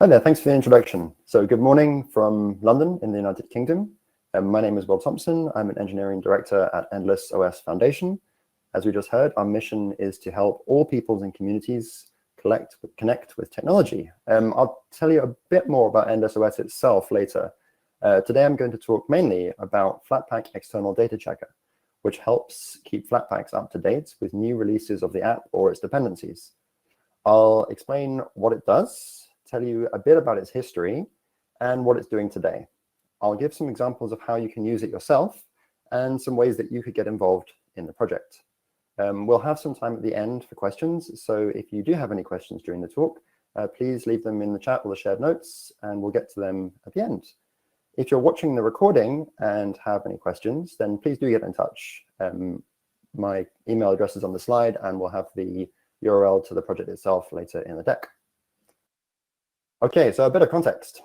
Hi there, thanks for the introduction. So good morning from London in the United Kingdom. My name is Thompson. I'm an engineering director at Endless OS Foundation. As we just heard, our mission is to help all peoples and communities connect with technology. I'll tell you a bit more about Endless OS itself later. Today I'm going to talk mainly about flatpak-external-data-checker, which helps keep Flatpaks up to date with new releases of the app or its dependencies. I'll explain what it does, tell you a bit about its history and what it's doing today. I'll give some examples of how you can use it yourself and some ways that you could get involved in the project. We'll have some time at the end for questions, so if you do have any questions during the talk, please leave them in the chat or the shared notes and we'll get to them at the end. If you're watching the recording and have any questions, then please do get in touch. My email address is on the slide and we'll have the URL to the project itself later in the deck. Okay, so a bit of context.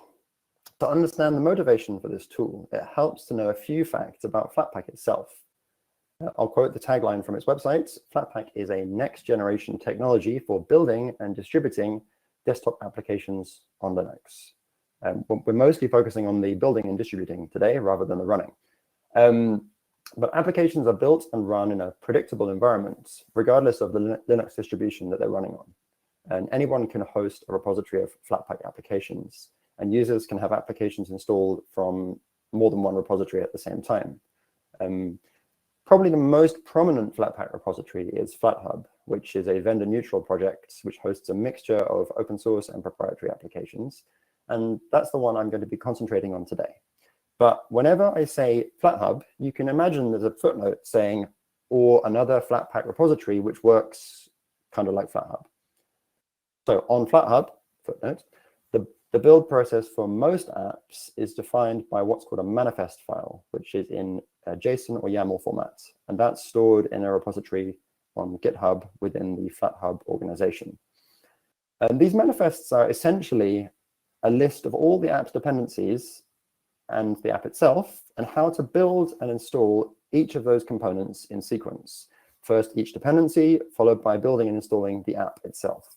To understand the motivation for this tool, it helps to know a few facts about Flatpak itself. I'll quote the tagline from its website: Flatpak is a next-generation technology for building and distributing desktop applications on Linux. We're mostly focusing on the building and distributing today rather than the running. But applications are built and run in a predictable environment, regardless of the Linux distribution that they're running on. And anyone can host a repository of Flatpak applications, and users can have applications installed from more than one repository at the same time. Probably the most prominent Flatpak repository is Flathub, which is a vendor-neutral project which hosts a mixture of open source and proprietary applications. And that's the one I'm going to be concentrating on today. But whenever I say Flathub, you can imagine there's a footnote saying, or another Flatpak repository which works kind of like Flathub. So on Flathub, footnote, the build process for most apps is defined by what's called a manifest file, which is in a JSON or YAML format. And that's stored in a repository on GitHub within the Flathub organization. And these manifests are essentially a list of all the app's dependencies and the app itself, and how to build and install each of those components in sequence. First, each dependency, followed by building and installing the app itself.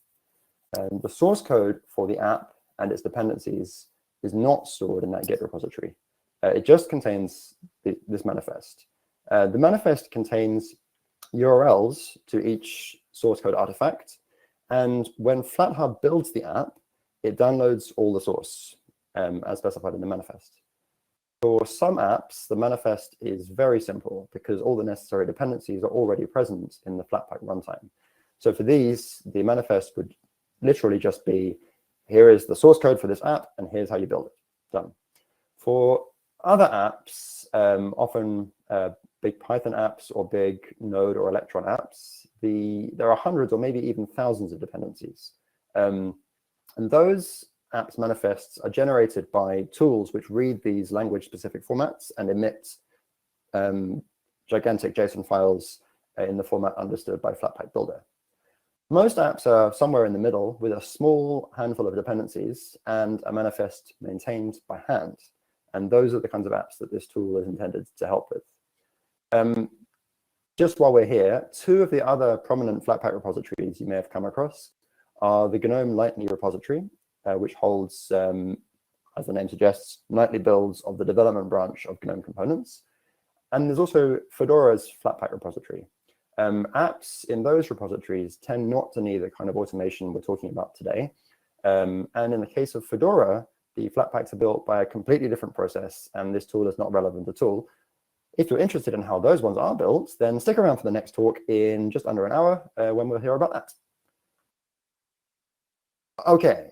And the source code for the app and its dependencies is not stored in that Git repository. It just contains this manifest. The manifest contains URLs to each source code artifact. And when Flathub builds the app, it downloads all the source as specified in the manifest. For some apps, the manifest is very simple because all the necessary dependencies are already present in the Flatpak runtime. So for these, the manifest would literally just be, here is the source code for this app, and here's how you build it. Done. For other apps, often big Python apps or big Node or Electron apps, there are hundreds or maybe even thousands of dependencies. And those apps manifests are generated by tools which read these language-specific formats and emit gigantic JSON files in the format understood by Flatpak Builder. Most apps are somewhere in the middle with a small handful of dependencies and a manifest maintained by hand. And those are the kinds of apps that this tool is intended to help with. Just while we're here, two of the other prominent Flatpak repositories you may have come across are the GNOME Nightly repository, which holds, as the name suggests, nightly builds of the development branch of GNOME components. And there's also Fedora's Flatpak repository. Apps in those repositories tend not to need the kind of automation we're talking about today. And in the case of Fedora, the Flatpaks are built by a completely different process, and this tool is not relevant at all. If you're interested in how those ones are built, then stick around for the next talk in just under an hour when we'll hear about that. Okay.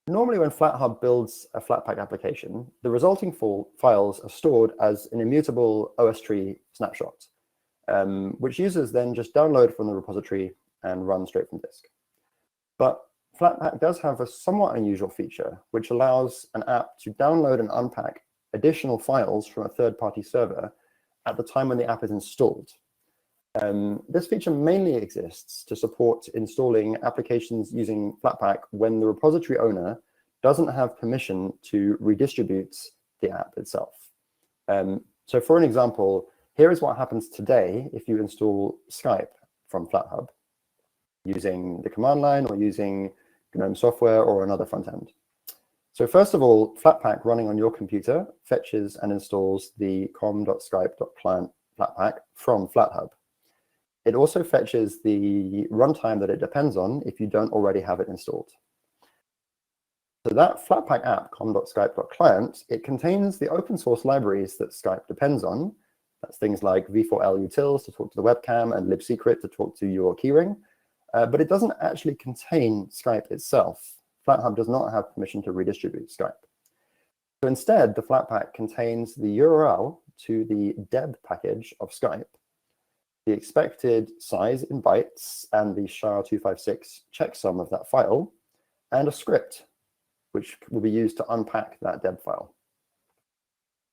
Normally when Flathub builds a Flatpak application, the resulting files are stored as an immutable OS tree snapshot, which users then just download from the repository and run straight from disk. But Flatpak does have a somewhat unusual feature, which allows an app to download and unpack additional files from a third-party server at the time when the app is installed. This feature mainly exists to support installing applications using Flatpak when the repository owner doesn't have permission to redistribute the app itself. So for an example, here is what happens today if you install Skype from Flathub using the command line or using GNOME software or another front end. So first of all, Flatpak running on your computer fetches and installs the com.skype.client Flatpak from Flathub. It also fetches the runtime that it depends on if you don't already have it installed. So that Flatpak app, com.skype.client, it contains the open source libraries that Skype depends on. That's things like v4l utils to talk to the webcam and libsecret to talk to your keyring. But it doesn't actually contain Skype itself. Flathub does not have permission to redistribute Skype. So instead, the Flatpak contains the URL to the deb package of Skype, the expected size in bytes and the SHA-256 checksum of that file, and a script, which will be used to unpack that deb file.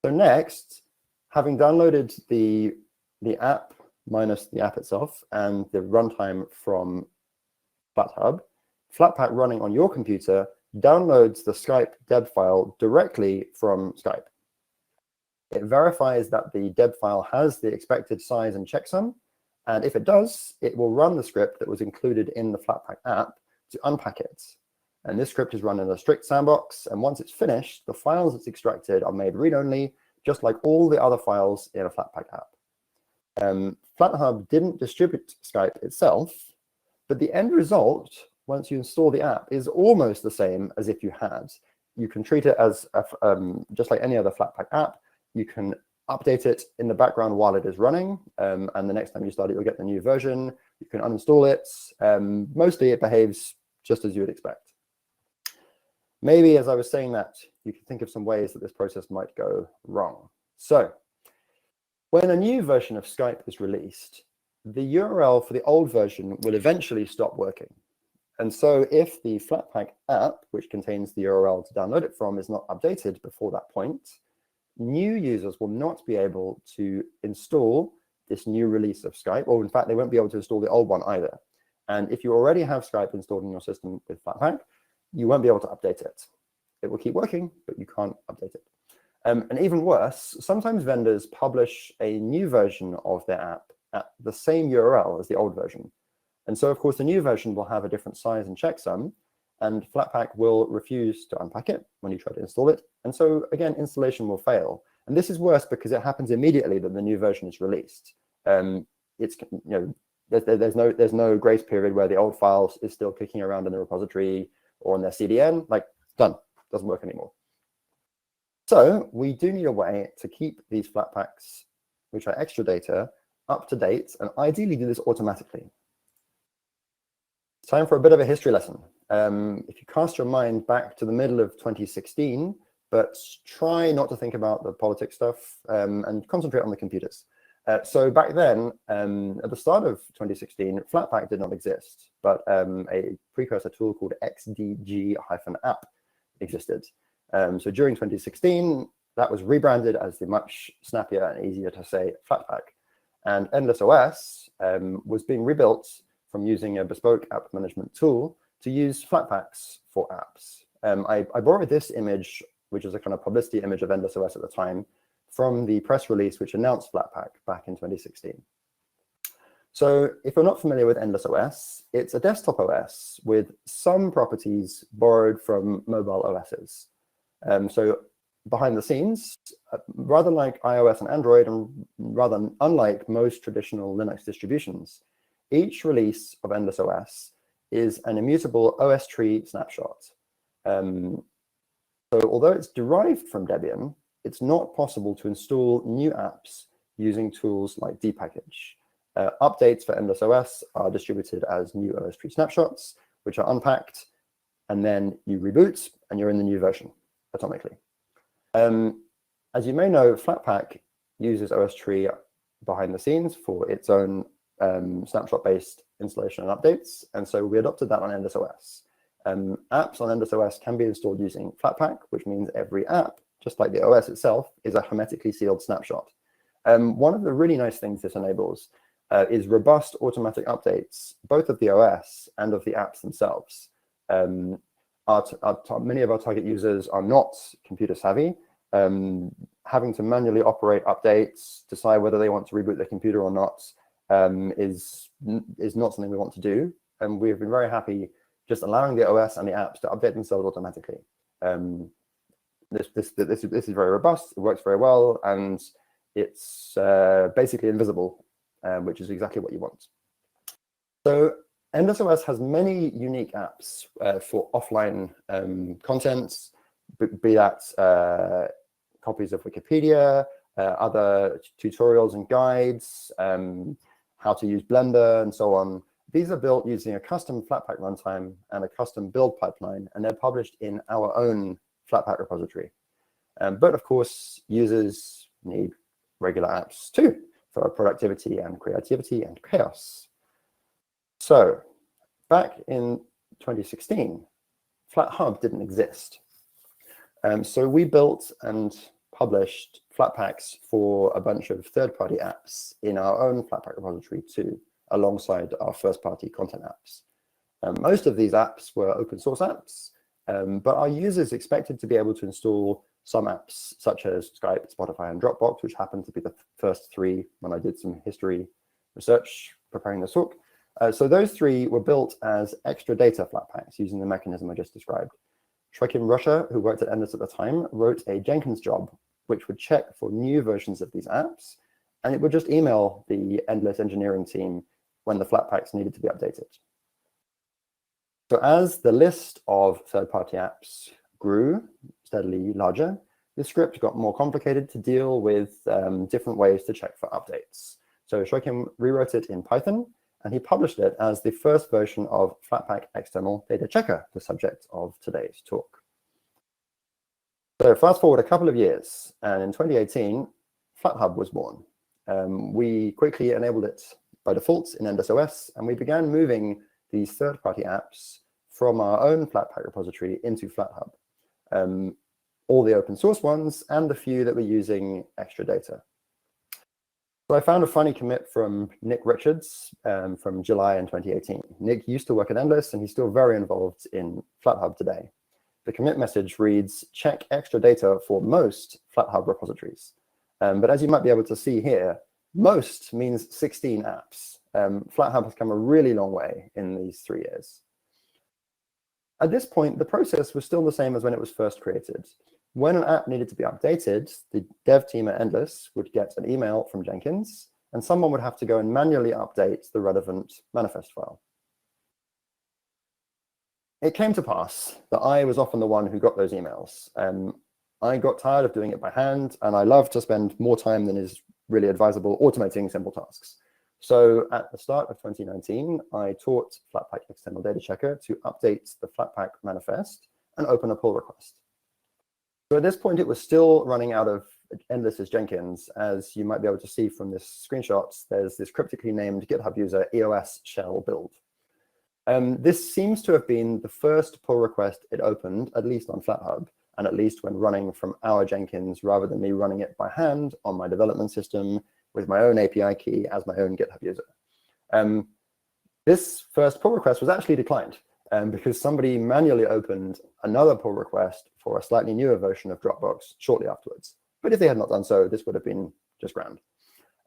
So next, having downloaded the app minus the app itself and the runtime from Flathub, Flatpak running on your computer downloads the Skype deb file directly from Skype. It verifies that the deb file has the expected size and checksum, and if it does, it will run the script that was included in the Flatpak app to unpack it. And this script is run in a strict sandbox, and once it's finished, the files it's extracted are made read-only, just like all the other files in a Flatpak app. Flathub didn't distribute Skype itself, but the end result, once you install the app, is almost the same as if you had. You can treat it as just like any other Flatpak app. You can update it in the background while it is running, and the next time you start it, you'll get the new version. You can uninstall it. Mostly it behaves just as you would expect. Maybe as I was saying that, you can think of some ways that this process might go wrong. So when a new version of Skype is released, the URL for the old version will eventually stop working. And so if the Flatpak app, which contains the URL to download it from, is not updated before that point, new users will not be able to install this new release of Skype, or in fact, they won't be able to install the old one either. And if you already have Skype installed in your system with Flatpak, you won't be able to update it. It will keep working, but you can't update it. And even worse, sometimes vendors publish a new version of their app at the same URL as the old version. And so, of course, the new version will have a different size and checksum, and Flatpak will refuse to unpack it when you try to install it. And so, again, installation will fail. And this is worse because it happens immediately that the new version is released. It's, there's no grace period where the old file is still kicking around in the repository or on their CDN. Like, done, doesn't work anymore. So we do need a way to keep these Flatpaks, which are extra data, up to date, and ideally do this automatically. It's time for a bit of a history lesson. If you cast your mind back to the middle of 2016, but try not to think about the politics stuff and concentrate on the computers. So back then, at the start of 2016, Flatpak did not exist, but a precursor tool called XDG-app existed. So during 2016, that was rebranded as the much snappier and easier to say Flatpak. And Endless OS was being rebuilt from using a bespoke app management tool to use Flatpaks for apps. I borrowed this image, which is a kind of publicity image of Endless OS at the time, from the press release which announced Flatpak back in 2016. So if you're not familiar with Endless OS, it's a desktop OS with some properties borrowed from mobile OSs. So behind the scenes, rather like iOS and Android, and rather unlike most traditional Linux distributions, each release of Endless OS is an immutable OS tree snapshot. So although it's derived from Debian, it's not possible to install new apps using tools like dpackage. Updates for Endless OS are distributed as new OS tree snapshots, which are unpacked, and then you reboot, and you're in the new version atomically. As you may know, Flatpak uses OS tree behind the scenes for its own snapshot-based installation and updates, and so we adopted that on Endless OS. Apps on Endless OS can be installed using Flatpak, which means every app, just like the OS itself, is a hermetically sealed snapshot. One of the really nice things this enables is robust automatic updates, both of the OS and of the apps themselves. Many of our target users are not computer savvy. Having to manually operate updates, decide whether they want to reboot their computer or not, is not something we want to do. And we've been very happy just allowing the OS and the apps to update themselves automatically. This is very robust, it works very well, and it's basically invisible, which is exactly what you want. So Endless OS has many unique apps for offline content, be that copies of Wikipedia, other tutorials and guides, how to use Blender, and so on. These are built using a custom Flatpak runtime and a custom build pipeline, and they're published in our own Flatpak repository. But of course, users need regular apps too for productivity and creativity and chaos. So back in 2016, Flathub didn't exist. So we built and published Flatpaks for a bunch of third-party apps in our own Flatpak repository too, alongside our first-party content apps. Most of these apps were open source apps, but our users expected to be able to install some apps such as Skype, Spotify, and Dropbox, which happened to be the first three when I did some history research preparing this talk. So those three were built as extra data Flatpaks using the mechanism I just described. Joachim Ruscher, who worked at Endless at the time, wrote a Jenkins job, which would check for new versions of these apps, and it would just email the Endless engineering team when the Flatpaks needed to be updated. So as the list of third-party apps grew steadily larger, the script got more complicated to deal with different ways to check for updates. So Joachim rewrote it in Python, and he published it as the first version of flatpak-external-data-checker, the subject of today's talk. So fast forward a couple of years, and in 2018, Flathub was born. We quickly enabled it by default in Endless OS, and we began moving these third-party apps from our own Flatpak repository into Flathub. All the open source ones and the few that were using extra data. So I found a funny commit from Nick Richards from July in 2018. Nick used to work at Endless, and he's still very involved in Flathub today. The commit message reads, check extra data for most Flathub repositories. But as you might be able to see here, most means 16 apps. Flathub has come a really long way in these 3 years. At this point, the process was still the same as when it was first created. When an app needed to be updated, the dev team at Endless would get an email from Jenkins, and someone would have to go and manually update the relevant manifest file. It came to pass that I was often the one who got those emails. I got tired of doing it by hand, and I love to spend more time than is really advisable automating simple tasks. So at the start of 2019, I taught flatpak-external-data-checker to update the Flatpak manifest and open a pull request. So at this point, it was still running out of Endless's Jenkins. As you might be able to see from this screenshot, there's this cryptically named GitHub user EOS shell build. This seems to have been the first pull request it opened, at least on Flathub, and at least when running from our Jenkins rather than me running it by hand on my development system with my own API key as my own GitHub user. This first pull request was actually declined because somebody manually opened another pull request for a slightly newer version of Dropbox shortly afterwards. But if they had not done so, this would have been just grand.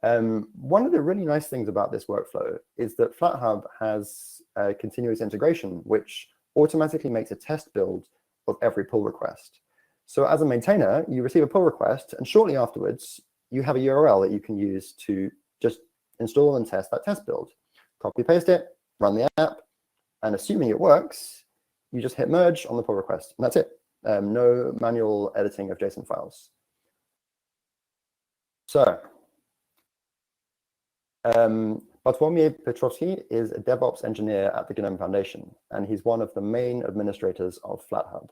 One of the really nice things about this workflow is that Flathub has continuous integration, which automatically makes a test build of every pull request. So as a maintainer, you receive a pull request, and shortly afterwards, you have a URL that you can use to just install and test that test build. Copy paste it, run the app, and assuming it works, you just hit merge on the pull request, and that's it. No manual editing of JSON files. So, Bartłomiej Petrovsky is a DevOps engineer at the GNOME Foundation, and he's one of the main administrators of Flathub.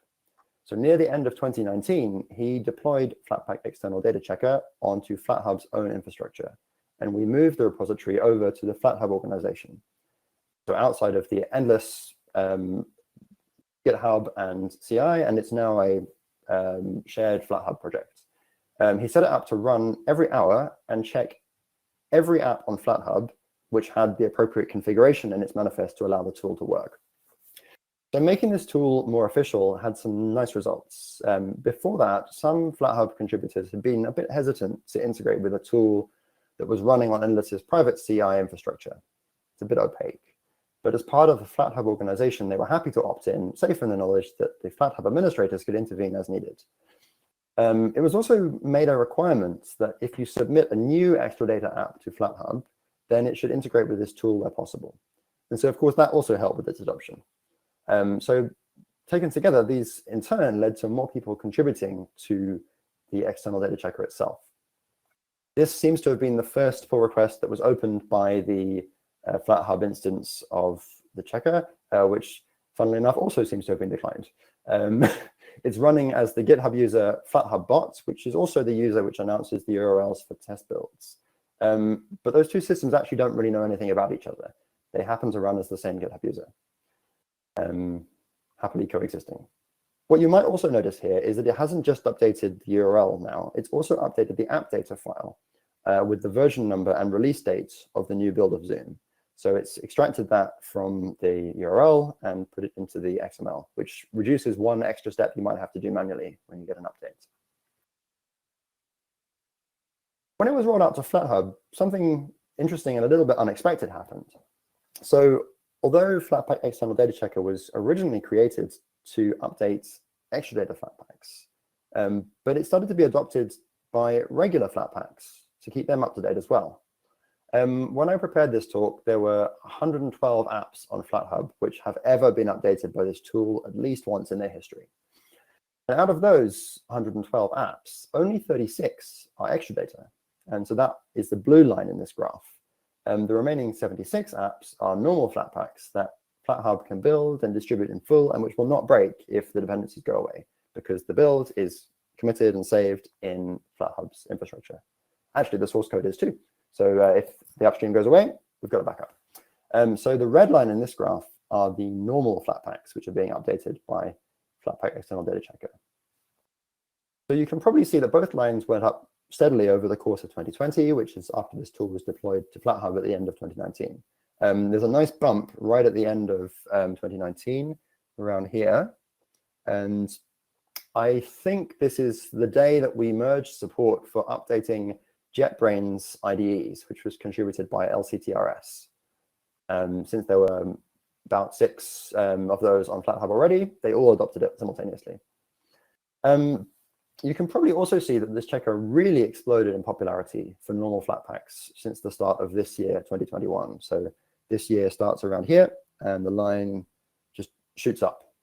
So near the end of 2019, he deployed Flatpak-external-data-checker onto Flathub's own infrastructure, and we moved the repository over to the Flathub organization. So outside of the Endless GitHub and CI, and it's now a shared Flathub project. He set it up to run every hour and check every app on Flathub which had the appropriate configuration in its manifest to allow the tool to work. So making this tool more official had some nice results. Before that, some Flathub contributors had been a bit hesitant to integrate with a tool that was running on Endless's private CI infrastructure. It's a bit opaque. But as part of the Flathub organization, they were happy to opt in, safe in the knowledge that the Flathub administrators could intervene as needed. It was also made a requirement that if you submit a new extra data app to Flathub, then it should integrate with this tool where possible. And so, of course, that also helped with its adoption. So taken together, these in turn led to more people contributing to the external data checker itself. This seems to have been the first pull request that was opened by the Flathub instance of the checker, which, funnily enough, also seems to have been declined. It's running as the GitHub user Flathub bot, which is also the user which announces the URLs for test builds. But those two systems actually don't really know anything about each other. They happen to run as the same GitHub user, happily coexisting. What you might also notice here is that it hasn't just updated the URL now, it's also updated the app data file with the version number and release date of the new build of Zoom. So it's extracted that from the URL and put it into the XML, which reduces one extra step you might have to do manually when you get an update. When it was rolled out to Flathub, something interesting and a little bit unexpected happened. So although flatpak-external-data-checker was originally created to update extra data flatpaks, but it started to be adopted by regular flatpaks to keep them up to date as well. When I prepared this talk, there were 112 apps on Flathub which have ever been updated by this tool at least once in their history. And out of those 112 apps, only 36 are extra data. And so that is the blue line in this graph. The remaining 76 apps are normal flatpaks that Flathub can build and distribute in full and which will not break if the dependencies go away because the build is committed and saved in Flathub's infrastructure. Actually, the source code is too. So if the upstream goes away, we've got a backup. So the red line in this graph are the normal flatpaks, which are being updated by flatpak-external-data-checker. So you can probably see that both lines went up steadily over the course of 2020, which is after this tool was deployed to Flathub at the end of 2019. There's a nice bump right at the end of 2019, around here. And I think this is the day that we merged support for updating JetBrains IDEs, which was contributed by LCTRS. Since there were about 6 of those on Flathub already, they all adopted it simultaneously. You can probably also see that this checker really exploded in popularity for normal flatpaks since the start of this year, 2021. So this year starts around here, and the line just shoots up.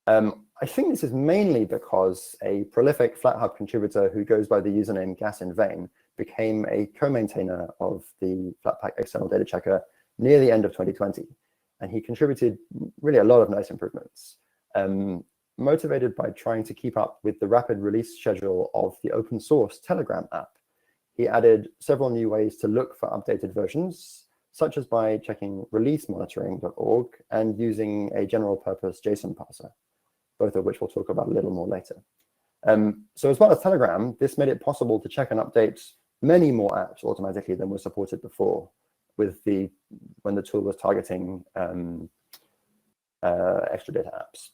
I think this is mainly because a prolific Flathub contributor who goes by the username Gas in Vain became a co-maintainer of the flatpak-external-data-checker near the end of 2020. And he contributed really a lot of nice improvements. Motivated by trying to keep up with the rapid release schedule of the open source Telegram app, he added several new ways to look for updated versions, such as by checking releasemonitoring.org and using a general purpose JSON parser, both of which we'll talk about a little more later. So as well as Telegram, this made it possible to check and update many more apps automatically than was supported before when the tool was targeting extra data apps.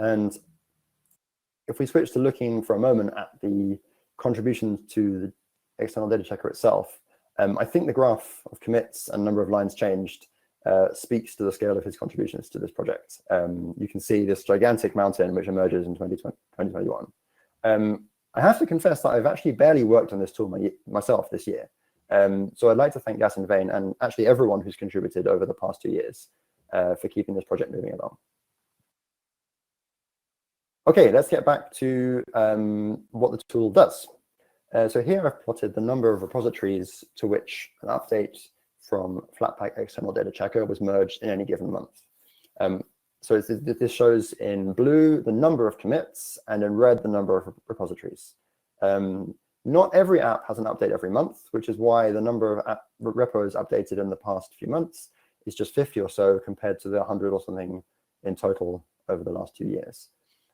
And if we switch to looking for a moment at the contributions to the external data checker itself, I think the graph of commits and number of lines changed speaks to the scale of his contributions to this project. You can see this gigantic mountain which emerges in 2021. I have to confess that I've actually barely worked on this tool myself this year. So I'd like to thank Gas in Vain and actually everyone who's contributed over the past 2 years for keeping this project moving along. Okay, let's get back to what the tool does. So here I've plotted the number of repositories to which an update from flatpak-external-data-checker was merged in any given month. So this shows in blue the number of commits and in red the number of repositories. Not every app has an update every month, which is why the number of repos updated in the past few months is just 50 or so compared to the 100 or something in total over the last 2 years.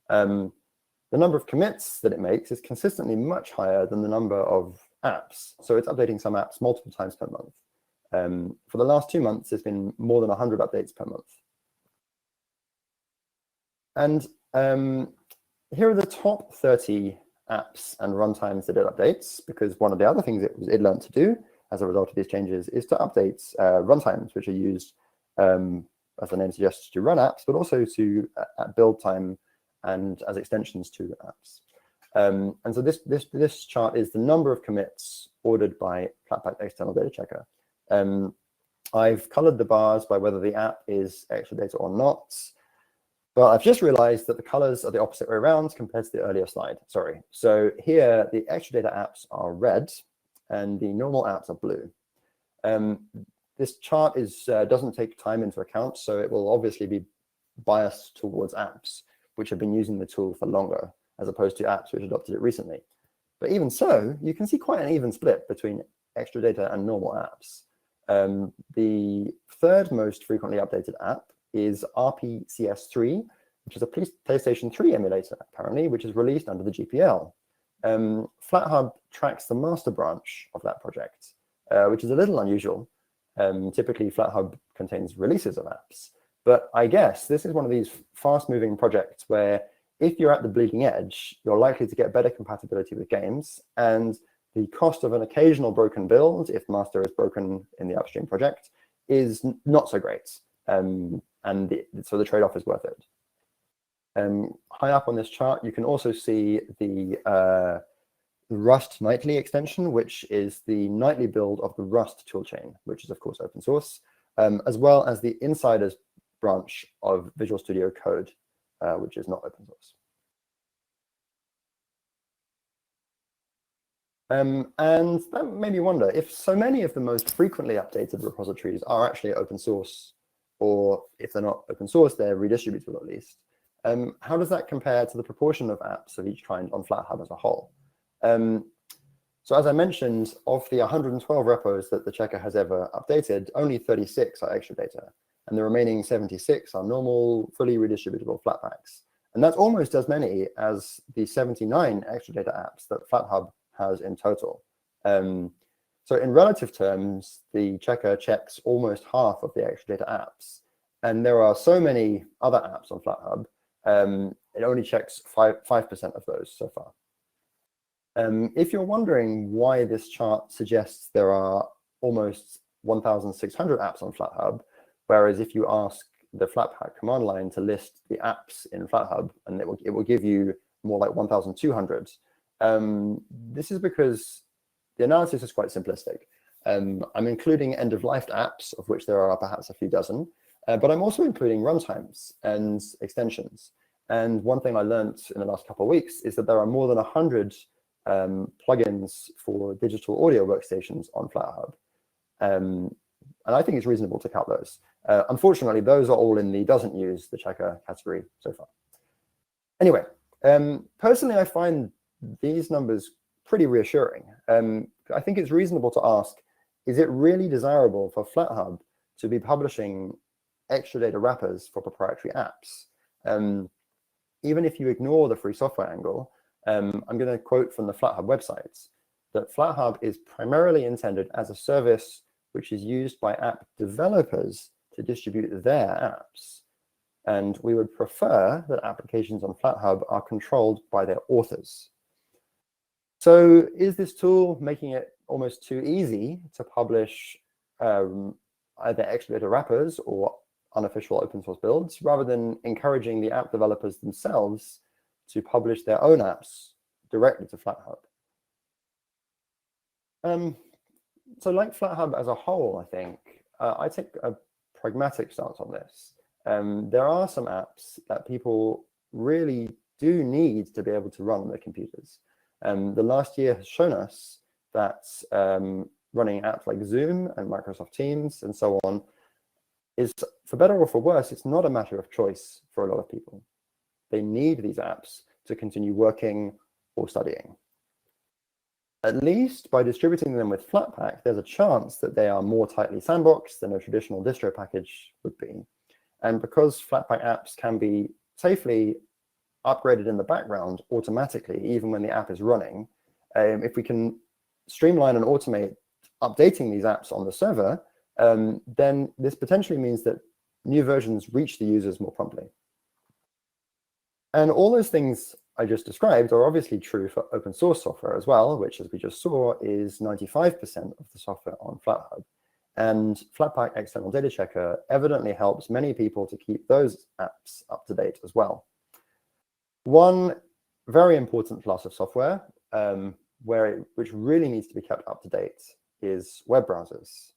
The number of commits that it makes is consistently much higher than the number of apps. So it's updating some apps multiple times per month. For the last 2 months, there's been more than 100 updates per month. And here are the top 30 apps and runtimes that it updates, because one of the other things it learned to do as a result of these changes is to update runtimes which are used as the name suggests, to run apps, but also to at build time and as extensions to apps. And so this chart is the number of commits ordered by flatpak-external-data-checker. I've colored the bars by whether the app is extra data or not, but I've just realized that the colors are the opposite way around compared to the earlier slide. Sorry. So here, the extra data apps are red and the normal apps are blue. This chart doesn't take time into account, so it will obviously be biased towards apps which have been using the tool for longer, as opposed to apps which adopted it recently. But even so, you can see quite an even split between extra data and normal apps. The third most frequently updated app is RPCS3, which is a PlayStation 3 emulator, apparently, which is released under the GPL. Flathub tracks the master branch of that project, which is a little unusual. Typically, Flathub contains releases of apps. But I guess this is one of these fast-moving projects where if you're at the bleeding edge, you're likely to get better compatibility with games, and the cost of an occasional broken build, if master is broken in the upstream project, is not so great. So the trade-off is worth it. High up on this chart, you can also see the Rust nightly extension, which is the nightly build of the Rust toolchain, which is, of course, open source, as well as the insiders branch of Visual Studio Code, which is not open source. And that made me wonder, if so many of the most frequently updated repositories are actually open source, or if they're not open source, they're redistributable at least, how does that compare to the proportion of apps of each kind on Flathub as a whole? So as I mentioned, of the 112 repos that the checker has ever updated, only 36 are extra data, and the remaining 76 are normal, fully redistributable Flatpaks. And that's almost as many as the 79 extra data apps that Flathub has in total. So in relative terms, the checker checks almost half of the extra data apps. And there are so many other apps on Flathub, it only checks 5% of those so far. If you're wondering why this chart suggests there are almost 1,600 apps on Flathub, whereas if you ask the Flatpak command line to list the apps in Flathub, and it will give you more like 1,200, this is because the analysis is quite simplistic. I'm including end-of-life apps, of which there are perhaps a few dozen, but I'm also including runtimes and extensions. And one thing I learned in the last couple of weeks is that there are more than 100 plugins for digital audio workstations on Flathub. And I think it's reasonable to count those. Unfortunately, those are all in the doesn't use the checker category so far. Anyway, personally, I find these numbers pretty reassuring. I think it's reasonable to ask, is it really desirable for Flathub to be publishing extra data wrappers for proprietary apps? Even if you ignore the free software angle, I'm going to quote from the Flathub website that Flathub is primarily intended as a service which is used by app developers to distribute their apps. And we would prefer that applications on Flathub are controlled by their authors. So is this tool making it almost too easy to publish either extra data wrappers or unofficial open source builds, rather than encouraging the app developers themselves to publish their own apps directly to Flathub? So like Flathub as a whole, I think, I take a pragmatic stance on this. There are some apps that people really do need to be able to run on their computers. The last year has shown us that running apps like Zoom and Microsoft Teams and so on is, for better or for worse, it's not a matter of choice for a lot of people. They need these apps to continue working or studying. At least by distributing them with Flatpak, there's a chance that they are more tightly sandboxed than a traditional distro package would be. And because Flatpak apps can be safely upgraded in the background automatically, even when the app is running, if we can streamline and automate updating these apps on the server, then this potentially means that new versions reach the users more promptly. And all those things I just described are obviously true for open source software as well, which, as we just saw, is 95% of the software on Flathub. And Flatpak-external-data-checker evidently helps many people to keep those apps up to date as well. One very important class of software which really needs to be kept up to date is web browsers.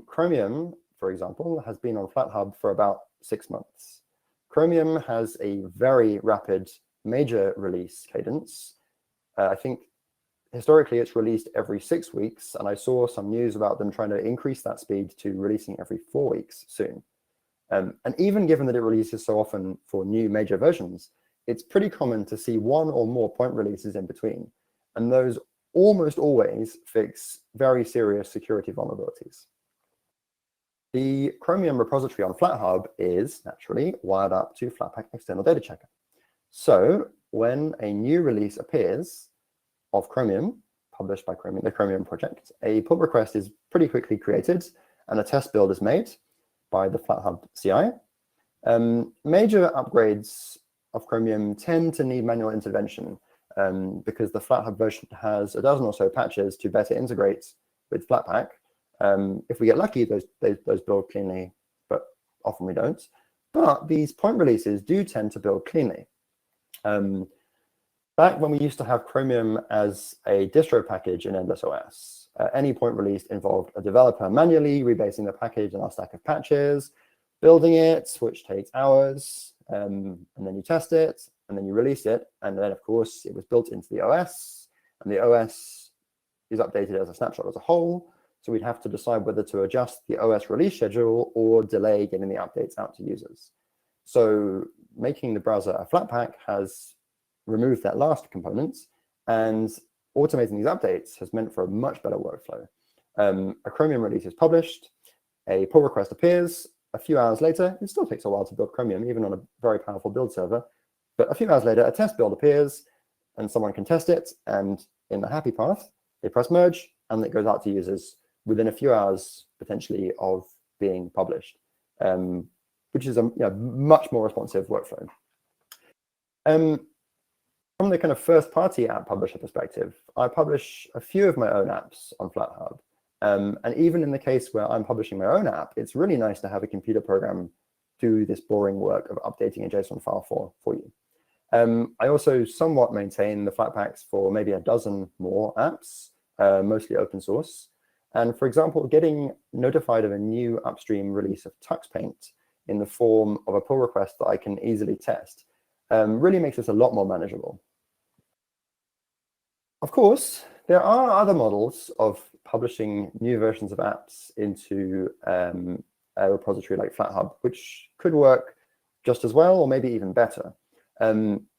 Chromium, for example, has been on Flathub for about 6 months. Chromium has a very rapid major release cadence. I think historically it's released every 6 weeks, and I saw some news about them trying to increase that speed to releasing every 4 weeks soon. And even given that it releases so often for new major versions, it's pretty common to see 1 or more point releases in between, and those almost always fix very serious security vulnerabilities. The Chromium repository on Flathub is naturally wired up to Flatpak-external-data-checker. So when a new release appears of Chromium, published by Chromium, the Chromium project, a pull request is pretty quickly created and a test build is made by the Flathub CI. Major upgrades of Chromium tend to need manual intervention because the Flathub version has a dozen or so patches to better integrate with Flatpak. If we get lucky, those build cleanly, but often we don't. But these point releases do tend to build cleanly. Back when we used to have Chromium as a distro package in Endless OS, any point release involved a developer manually rebasing the package in our stack of patches, building it, which takes hours, and then you test it, and then you release it, and then, of course, it was built into the OS, and the OS is updated as a snapshot as a whole, so we'd have to decide whether to adjust the OS release schedule or delay getting the updates out to users. So making the browser a Flatpak has removed that last component, and automating these updates has meant for a much better workflow. A Chromium release is published, a pull request appears, a few hours later, it still takes a while to build Chromium, even on a very powerful build server, but a few hours later, a test build appears, and someone can test it, and in the happy path, they press merge, and it goes out to users within a few hours, potentially, of being published, which is a much more responsive workflow. From the kind of first-party app publisher perspective, I publish a few of my own apps on Flathub. And even in the case where I'm publishing my own app, it's really nice to have a computer program do this boring work of updating a JSON file for you. I also somewhat maintain the Flatpaks for maybe a dozen more apps, mostly open source. And for example, getting notified of a new upstream release of TuxPaint in the form of a pull request that I can easily test really makes this a lot more manageable. Of course, there are other models of publishing new versions of apps into a repository like Flathub, which could work just as well or maybe even better.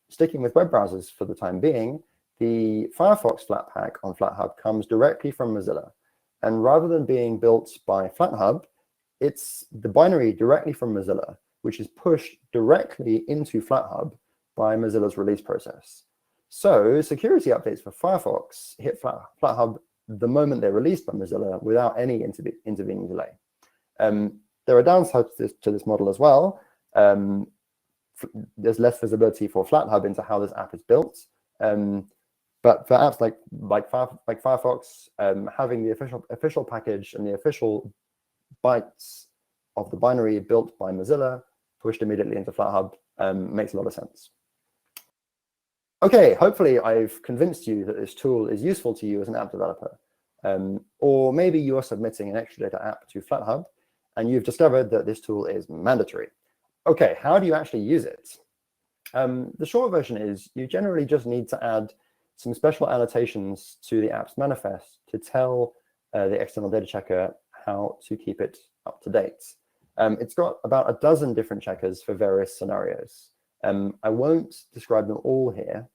Sticking with web browsers for the time being, the Firefox Flatpak on Flathub comes directly from Mozilla. And rather than being built by Flathub, it's the binary directly from Mozilla, which is pushed directly into Flathub by Mozilla's release process. So security updates for Firefox hit Flathub the moment they're released by Mozilla without any intervening delay. There are downsides to this model as well. There's less visibility for Flathub into how this app is built. But for apps like Firefox, having the official package and the official bytes of the binary built by Mozilla pushed immediately into Flathub makes a lot of sense. Okay, hopefully I've convinced you that this tool is useful to you as an app developer. Or maybe you're submitting an extra data app to Flathub and you've discovered that this tool is mandatory. Okay, how do you actually use it? The short version is you generally just need to add some special annotations to the app's manifest to tell the external data checker how to keep it up to date. It's got about a dozen different checkers for various scenarios. I won't describe them all here,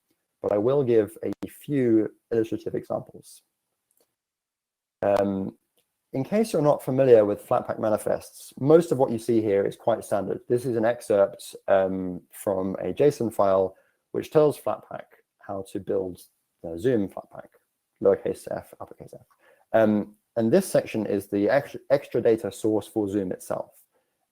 but I will give a few illustrative examples. In case you're not familiar with Flatpak manifests, most of what you see here is quite standard. This is an excerpt from a JSON file which tells Flatpak how to build the Zoom Flatpak, lowercase f, uppercase f. And this section is the extra data source for Zoom itself.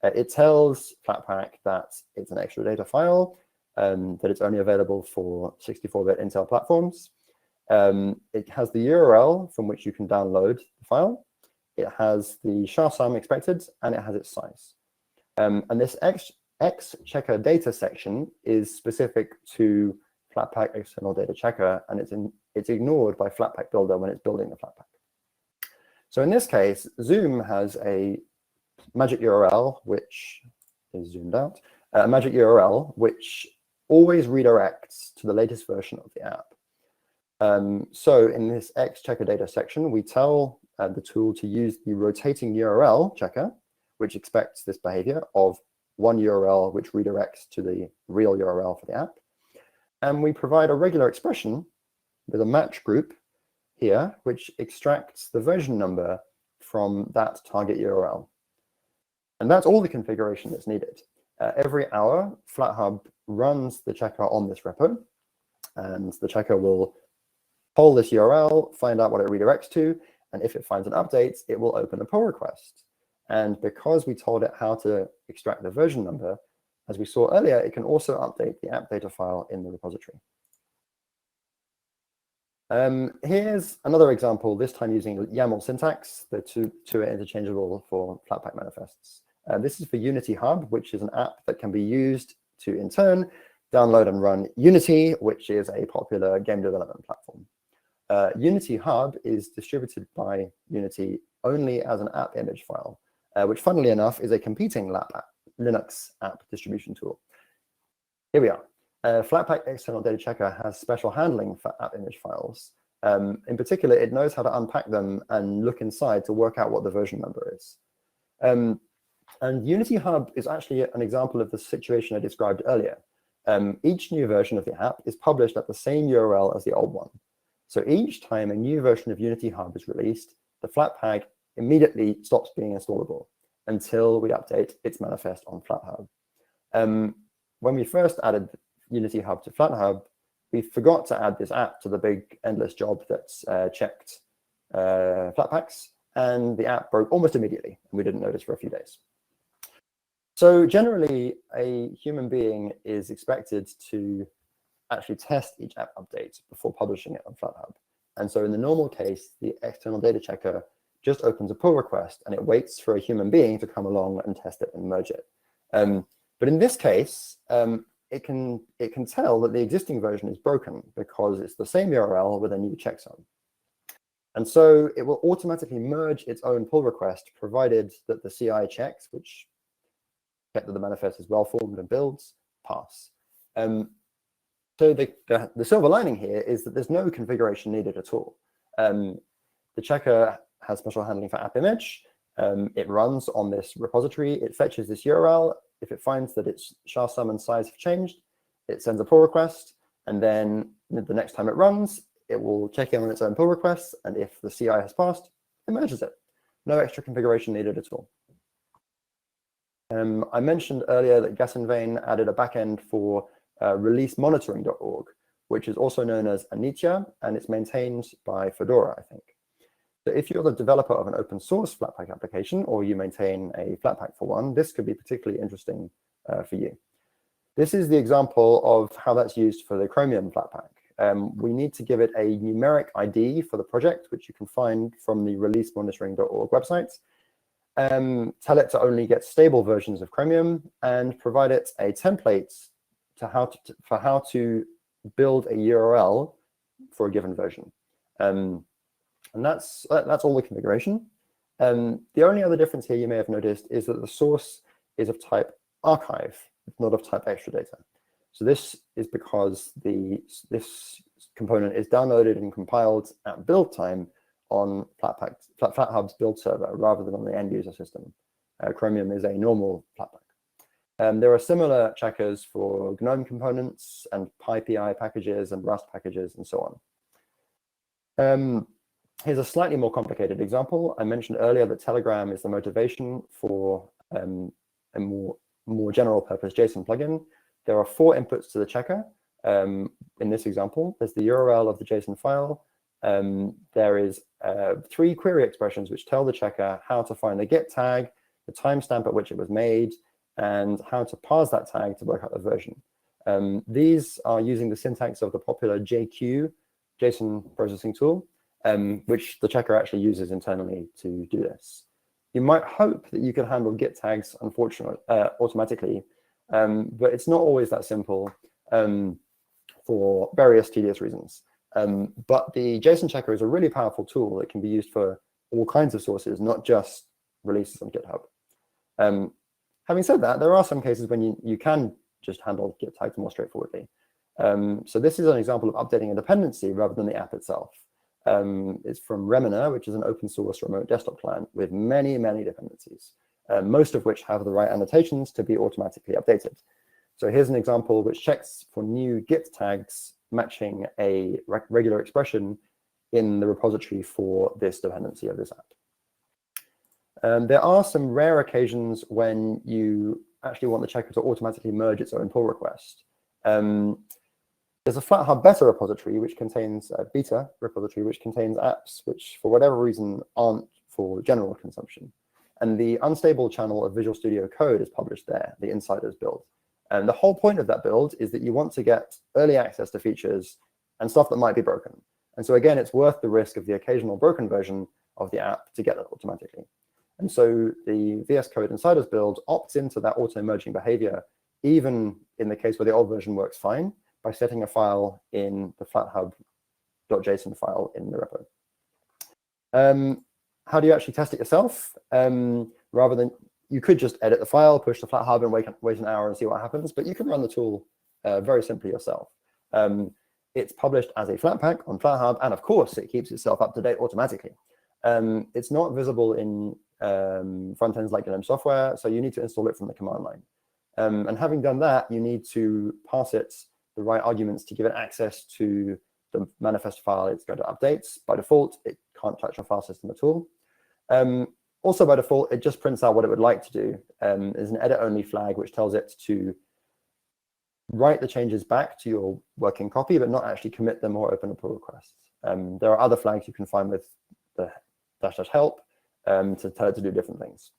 It tells Flatpak that it's an extra data file, that it's only available for 64-bit Intel platforms. It has the URL from which you can download the file. it has the SHA sum expected, and it has its size. And this X-checker data section is specific to flatpak-external-data-checker, and it's ignored by Flatpak Builder when it's building the Flatpak. So in this case, Zoom has a magic URL, which is zoomed out, a magic URL, which always redirects to the latest version of the app. So in this X-checker data section, we tell the tool to use the rotating URL checker, which expects this behavior of one URL which redirects to the real URL for the app. And we provide a regular expression with a match group here, which extracts the version number from that target URL. And that's all the configuration that's needed. Every hour, Flathub runs the checker on this repo, and the checker will poll this URL, find out what it redirects to, and if it finds an update, it will open a pull request. And because we told it how to extract the version number, as we saw earlier, it can also update the app data file in the repository. Here's another example, this time using YAML syntax. The two are interchangeable for Flatpak manifests. This is for Unity Hub, which is an app that can be used to, in turn, download and run Unity, which is a popular game development platform. Unity Hub is distributed by Unity only as an app image file, which, funnily enough, is a competing Linux app distribution tool. Here we are. Flatpak-external-data-checker has special handling for app image files. In particular, it knows how to unpack them and look inside to work out what the version number is. And Unity Hub is actually an example of the situation I described earlier. Each new version of the app is published at the same URL as the old one. So each time a new version of Unity Hub is released, the Flatpak immediately stops being installable until we update its manifest on Flathub. When we first added Unity Hub to Flathub, we forgot to add this app to the big endless job that's checked Flatpaks, and the app broke almost immediately, and we didn't notice for a few days. So generally, a human being is expected to actually test each app update before publishing it on Flathub. And so in the normal case, the external data checker just opens a pull request and it waits for a human being to come along and test it and merge it. But in this case, it can tell that the existing version is broken because it's the same URL with a new checksum. And so it will automatically merge its own pull request, provided that the CI checks, which check that the manifest is well formed and builds, pass. So the silver lining here is that there's no configuration needed at all. The checker has special handling for app image. It runs on this repository. It fetches this URL. If it finds that its SHA sum and size have changed, it sends a pull request. And then the next time it runs, it will check in on its own pull requests. And if the CI has passed, it merges it. No extra configuration needed at all. I mentioned earlier that Gassenvein added a backend for releasemonitoring.org, which is also known as Anitya, and it's maintained by Fedora, I think. So if you're the developer of an open source Flatpak application, or you maintain a Flatpak for one, this could be particularly interesting for you. This is the example of how that's used for the Chromium Flatpak. We need to give it a numeric ID for the project, which you can find from the releasemonitoring.org website. Tell it to only get stable versions of Chromium, and provide it a template for how to build a URL for a given version. And that's all the configuration. The only other difference here you may have noticed is that the source is of type archive, not of type extra data. So this is because this component is downloaded and compiled at build time on Flathub's build server rather than on the end user system. Chromium is a normal Flatpak. There are similar checkers for GNOME components and PyPI packages and Rust packages and so on. Here's a slightly more complicated example. I mentioned earlier that Telegram is the motivation for a more general purpose JSON plugin. There are 4 inputs to the checker. In this example, there's the URL of the JSON file. There is 3 query expressions which tell the checker how to find the get tag, the timestamp at which it was made, and how to parse that tag to work out the version. These are using the syntax of the popular JQ JSON processing tool. which the checker actually uses internally to do this. You might hope that you can handle Git tags, unfortunately, automatically, but it's not always that simple for various tedious reasons. But the JSON checker is a really powerful tool that can be used for all kinds of sources, not just releases on GitHub. Having said that, there are some cases when you can just handle Git tags more straightforwardly. So this is an example of updating a dependency rather than the app itself. It's from Reminer, which is an open source remote desktop client with many, many dependencies, most of which have the right annotations to be automatically updated. So here's an example which checks for new Git tags matching a regular expression in the repository for this dependency of this app. There are some rare occasions when you actually want the checker to automatically merge its own pull request. There's a Flathub beta repository, which contains a beta repository, which contains apps which, for whatever reason, aren't for general consumption. And the unstable channel of Visual Studio Code is published there, the insiders build. And the whole point of that build is that you want to get early access to features and stuff that might be broken. And so again, it's worth the risk of the occasional broken version of the app to get that automatically. And so the VS Code insiders build opts into that auto merging behavior, even in the case where the old version works fine, by setting a file in the flathub.json file in the repo. How do you actually test it yourself? Rather than, you could just edit the file, push the Flathub and wait an hour and see what happens, but you can run the tool very simply yourself. It's published as a Flatpak on Flathub, and of course, it keeps itself up to date automatically. It's not visible in front ends like GNOME software, so you need to install it from the command line. And having done that, you need to pass it the right arguments to give it access to the manifest file it's going to update. By default, it can't touch your file system at all. Also, by default, it just prints out what it would like to do. There's an edit-only flag which tells it to write the changes back to your working copy, but not actually commit them or open a pull request. There are other flags you can find with the --help to tell it to do different things.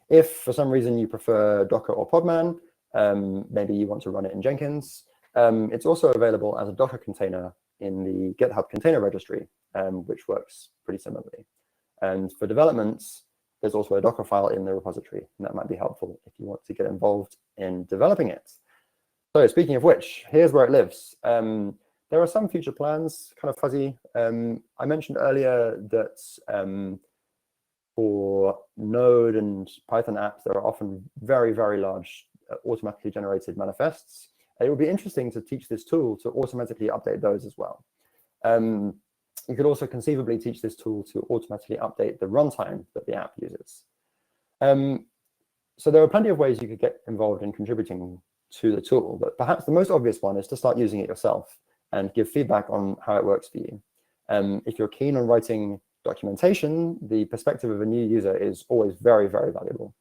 If for some reason you prefer Docker or Podman, maybe you want to run it in Jenkins, it's also available as a Docker container in the GitHub container registry, which works pretty similarly. And for development, there's also a Docker file in the repository, and that might be helpful if you want to get involved in developing it. So speaking of which, here's where it lives. There are some future plans, kind of fuzzy. I mentioned earlier that for Node and Python apps, there are often very, very large automatically generated manifests. It would be interesting to teach this tool to automatically update those as well. You could also conceivably teach this tool to automatically update the runtime that the app uses. So there are plenty of ways you could get involved in contributing to the tool, but perhaps the most obvious one is to start using it yourself and give feedback on how it works for you. If you're keen on writing documentation, the perspective of a new user is always very, very valuable.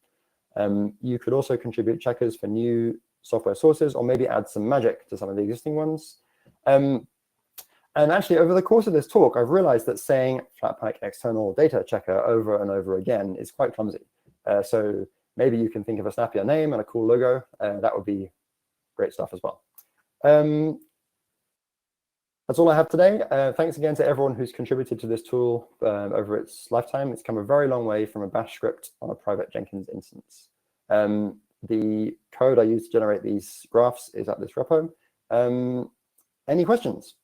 You could also contribute checkers for new software sources, or maybe add some magic to some of the existing ones. And actually, over the course of this talk, I've realized that saying flatpak-external-data-checker over and over again is quite clumsy. So maybe you can think of a snappier name and a cool logo. That would be great stuff as well. That's all I have today. Thanks again to everyone who's contributed to this tool over its lifetime. It's come a very long way from a bash script on a private Jenkins instance. The code I use to generate these graphs is at this repo. Any questions?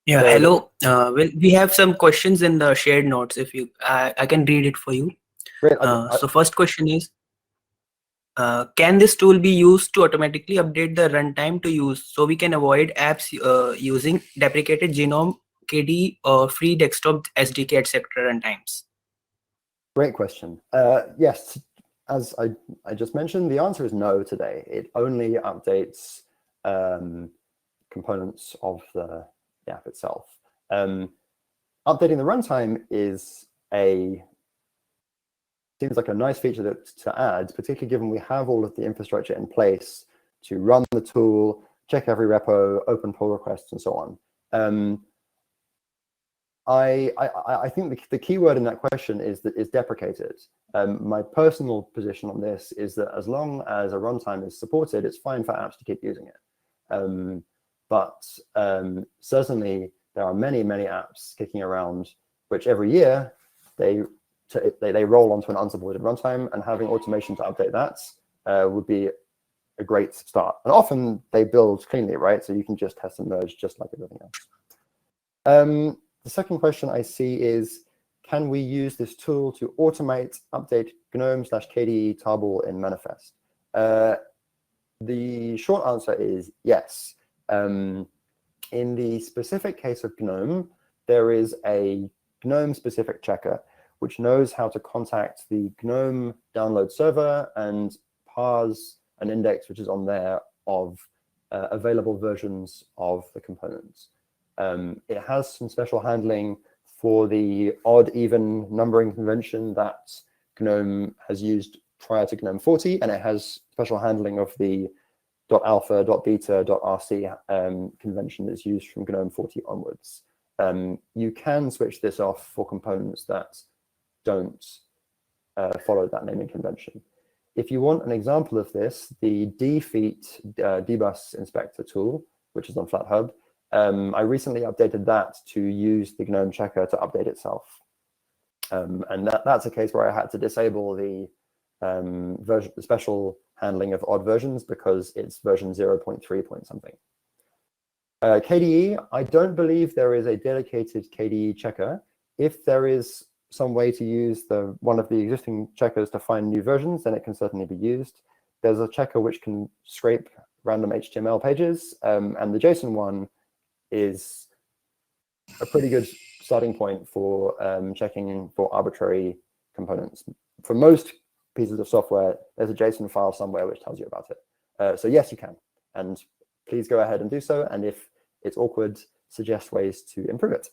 Yeah, hello. Well, we have some questions in the shared notes. If you, I can read it for you. Great. So first question is, can this tool be used to automatically update the runtime to use so we can avoid apps using deprecated GNOME, KDE, or free desktop SDK, etc. runtimes? Great question. Yes, as I just mentioned, the answer is no today. It only updates components of the app itself. Updating the runtime seems like a nice feature to add, particularly given we have all of the infrastructure in place to run the tool, check every repo, open pull requests, and so on. I think the key word in that question is deprecated. My personal position on this is that as long as a runtime is supported, it's fine for apps to keep using it. but certainly there are many, many apps kicking around, which every year they roll onto an unsupported runtime, and having automation to update that would be a great start. And often they build cleanly, right? So you can just test and merge just like everything else. The second question I see is, can we use this tool to automate, update GNOME/KDE tarball in manifest? The short answer is yes. In the specific case of GNOME, there is a GNOME-specific checker which knows how to contact the GNOME download server and parse an index which is on there of available versions of the components. It has some special handling for the odd-even numbering convention that GNOME has used prior to GNOME 40, and it has special handling of the .alpha, .beta, .rc convention that's used from GNOME 40 onwards. You can switch this off for components that don't follow that naming convention. If you want an example of this, the dfeat dbus inspector tool, which is on Flathub, I recently updated that to use the GNOME checker to update itself. And that's a case where I had to disable the special handling of odd versions because it's version 0.3 point something. KDE, I don't believe there is a dedicated KDE checker. If there is some way to use one of the existing checkers to find new versions, then it can certainly be used. There's a checker which can scrape random HTML pages, and the JSON one is a pretty good starting point for checking for arbitrary components. For most pieces of software, there's a JSON file somewhere which tells you about it. So yes, you can, and please go ahead and do so. And if it's awkward, suggest ways to improve it.